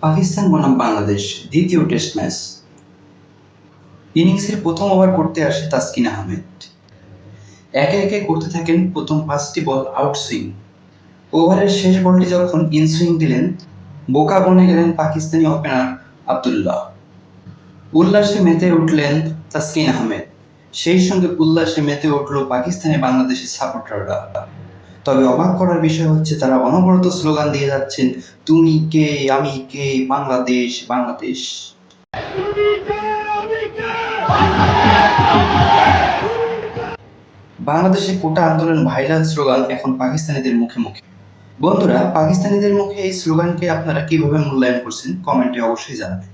পাকিস্তান বনাম বাংলাদেশ দ্বিতীয় test match. ইনিংসের প্রথম ওভার করতে আসে তাসকিন আহমেদ। একে একে করতে থাকেন প্রথম 5টি বল আউটসুইং। ওভারের শেষ বলটি যখন ইনসুইং দিলেন, বোকা বনে গেলেন পাকিস্তানি ওপেনার আব্দুল্লাহ। উল্লাসে মেতে উঠলেন তাসকিন আহমেদ, সেই সঙ্গে উল্লাসে মেতে উঠল পাকিস্তানি বাংলাদেশের সাপোর্টাররা। তবে অবাক করার বিষয় হচ্ছে তারা অনবরত স্লোগান দিয়ে যাচ্ছেন, তুমি কে, আমি কে, বাংলাদেশ বাংলাদেশ। বাংলাদেশে কোটা আন্দোলন ভাইরাল স্লোগান এখন পাকিস্তানিদের মুখে মুখে। বন্ধুরা, পাকিস্তানিদের মুখে এই স্লোগানকে আপনারা কিভাবে মূল্যায়ন করছেন কমেন্টে অবশ্যই জানাবেন।